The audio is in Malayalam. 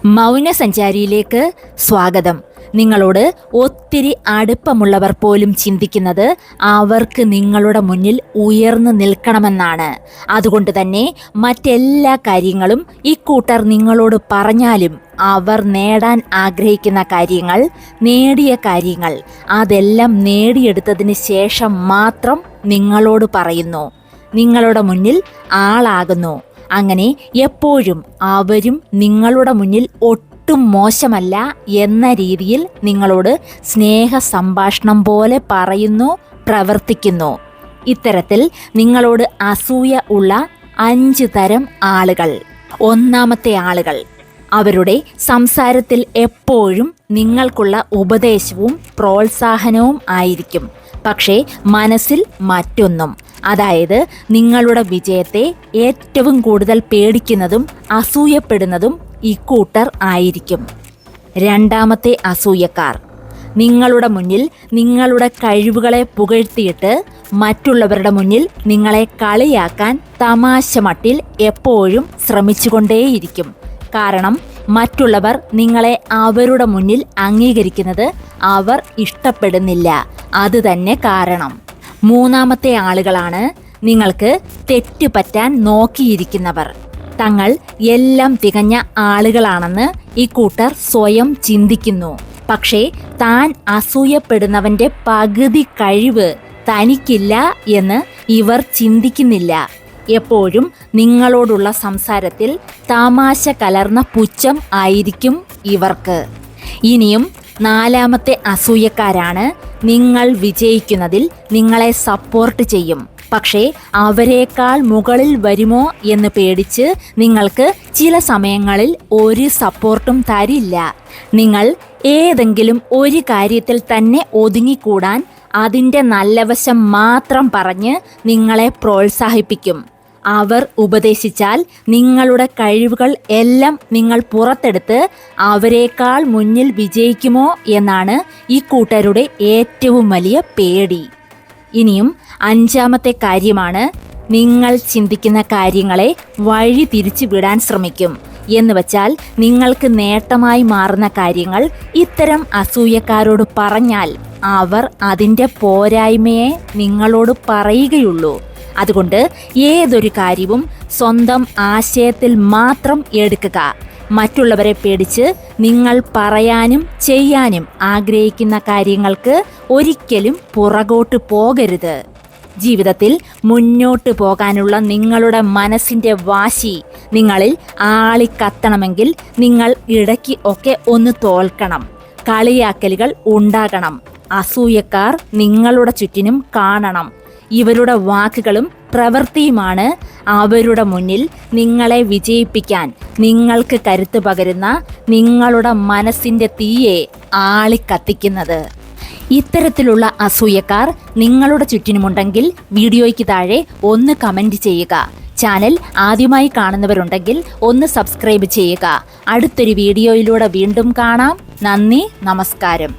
മൗനസഞ്ചാരിയിലേക്ക് സ്വാഗതം. നിങ്ങളോട് ഒത്തിരി അടുപ്പമുള്ളവർ പോലും ചിന്തിക്കുന്നത് അവർക്ക് നിങ്ങളുടെ മുന്നിൽ ഉയർന്നു നിൽക്കണമെന്നാണ്. അതുകൊണ്ട് തന്നെ മറ്റെല്ലാ കാര്യങ്ങളും ഇക്കൂട്ടർ നിങ്ങളോട് പറഞ്ഞാലും അവർ നേടാൻ ആഗ്രഹിക്കുന്ന കാര്യങ്ങൾ, നേടിയ കാര്യങ്ങൾ അതെല്ലാം നേടിയെടുത്തതിന് ശേഷം മാത്രം നിങ്ങളോട് പറയുന്നു, നിങ്ങളുടെ മുന്നിൽ ആളാകുന്നു. അങ്ങനെ എപ്പോഴും അവരും നിങ്ങളുടെ മുന്നിൽ ഒട്ടും മോശമല്ല എന്ന രീതിയിൽ നിങ്ങളോട് സ്നേഹ സംഭാഷണം പോലെ പറയുന്നു, പ്രവർത്തിക്കുന്നു. ഇത്തരത്തിൽ നിങ്ങളോട് അസൂയ ഉള്ള 5 തരം ആളുകൾ. ഒന്നാമത്തെ ആളുകൾ, അവരുടെ സംസാരത്തിൽ എപ്പോഴും നിങ്ങൾക്കുള്ള ഉപദേശവും പ്രോത്സാഹനവും ആയിരിക്കും. പക്ഷേ മനസ്സിൽ മറ്റൊന്നും. അതായത് നിങ്ങളുടെ വിജയത്തെ ഏറ്റവും കൂടുതൽ പേടിക്കുന്നതും അസൂയപ്പെടുന്നതും ഇക്കൂട്ടർ ആയിരിക്കും. രണ്ടാമത്തെ അസൂയക്കാർ, നിങ്ങളുടെ മുന്നിൽ നിങ്ങളുടെ കഴിവുകളെ പുകഴ്ത്തിയിട്ട് മറ്റുള്ളവരുടെ മുന്നിൽ നിങ്ങളെ കളിയാക്കാൻ തമാശ മട്ടിൽ എപ്പോഴും ശ്രമിച്ചുകൊണ്ടേയിരിക്കും. കാരണം മറ്റുള്ളവർ നിങ്ങളെ അവരുടെ മുന്നിൽ അംഗീകരിക്കുന്നത് അവർ ഇഷ്ടപ്പെടുന്നില്ല. അത് തന്നെ കാരണം. മൂന്നാമത്തെ ആളുകളാണ് നിങ്ങൾക്ക് തെറ്റുപറ്റാൻ നോക്കിയിരിക്കുന്നവർ. തങ്ങൾ എല്ലാം തികഞ്ഞ ആളുകളാണെന്ന് ഇക്കൂട്ടർ സ്വയം ചിന്തിക്കുന്നു. പക്ഷേ താൻ അസൂയപ്പെടുന്നവൻ്റെ പകുതി കഴിവ് തനിക്കില്ല എന്ന് ഇവർ ചിന്തിക്കുന്നില്ല. എപ്പോഴും നിങ്ങളോടുള്ള സംസാരത്തിൽ തമാശ കലർന്ന പുച്ഛം ആയിരിക്കും ഇവർക്ക്. ഇനിയും നാലാമത്തെ അസൂയക്കാരാണ് നിങ്ങൾ വിജയിക്കുന്നതിൽ നിങ്ങളെ സപ്പോർട്ട് ചെയ്യും. പക്ഷേ അവരെക്കാൾ മുകളിൽ വരുമോ എന്ന് പേടിച്ച് നിങ്ങൾക്ക് ചില സമയങ്ങളിൽ ഒരു സപ്പോർട്ടും തരില്ല. നിങ്ങൾ ഏതെങ്കിലും ഒരു കാര്യത്തിൽ തന്നെ ഒതുങ്ങിക്കൂടാൻ അതിൻ്റെ നല്ല വശം മാത്രം പറഞ്ഞ് നിങ്ങളെ പ്രോത്സാഹിപ്പിക്കും. അവർ ഉപദേശിച്ചാൽ നിങ്ങളുടെ കഴിവുകൾ എല്ലാം നിങ്ങൾ പുറത്തെടുത്ത് അവരെക്കാൾ മുന്നിൽ വിജയിക്കുമോ എന്നാണ് ഈ കൂട്ടരുടെ ഏറ്റവും വലിയ പേടി. ഇനിയും അഞ്ചാമത്തെ കാര്യമാണ്, നിങ്ങൾ ചിന്തിക്കുന്ന കാര്യങ്ങളെ വഴി തിരിച്ചു വിടാൻ ശ്രമിക്കും. എന്ന് വച്ചാൽ നിങ്ങൾക്ക് നേട്ടമായി മാറുന്ന കാര്യങ്ങൾ ഇത്തരം അസൂയക്കാരോട് പറഞ്ഞാൽ അവർ അതിൻ്റെ പോരായ്മയെ നിങ്ങളോട് പറയുകയുള്ളൂ. അതുകൊണ്ട് ഏതൊരു കാര്യവും സ്വന്തം ആശയത്തിൽ മാത്രം എടുക്കുക. മറ്റുള്ളവരെ പേടിച്ച് നിങ്ങൾ പറയാനും ചെയ്യാനും ആഗ്രഹിക്കുന്ന കാര്യങ്ങൾക്ക് ഒരിക്കലും പുറകോട്ട് പോകരുത്. ജീവിതത്തിൽ മുന്നോട്ട് പോകാനുള്ള നിങ്ങളുടെ മനസ്സിൻ്റെ വാശി നിങ്ങളിൽ ആളിക്കത്തണമെങ്കിൽ നിങ്ങൾ ഇടയ്ക്ക് ഒക്കെ ഒന്ന് തോൽക്കണം. കളിയാക്കലുകൾ ഉണ്ടാകണം. അസൂയക്കാർ നിങ്ങളുടെ ചുറ്റിനും കാണണം. ഇവരുടെ വാക്കുകളും പ്രവൃത്തിയുമാണ് അവരുടെ മുന്നിൽ നിങ്ങളെ വിജയിപ്പിക്കാൻ നിങ്ങൾക്ക് കരുത്ത് പകരുന്ന നിങ്ങളുടെ മനസ്സിൻ്റെ തീയെ ആളിക്കത്തിക്കുന്നത്. ഇത്തരത്തിലുള്ള അസൂയക്കാർ നിങ്ങളുടെ ചുറ്റിനുമുണ്ടെങ്കിൽ വീഡിയോയ്ക്ക് താഴെ ഒന്ന് കമൻറ്റ് ചെയ്യുക. ചാനൽ ആദ്യമായി കാണുന്നവരുണ്ടെങ്കിൽ ഒന്ന് സബ്സ്ക്രൈബ് ചെയ്യുക. അടുത്തൊരു വീഡിയോയിലൂടെ വീണ്ടും കാണാം. നന്ദി, നമസ്കാരം.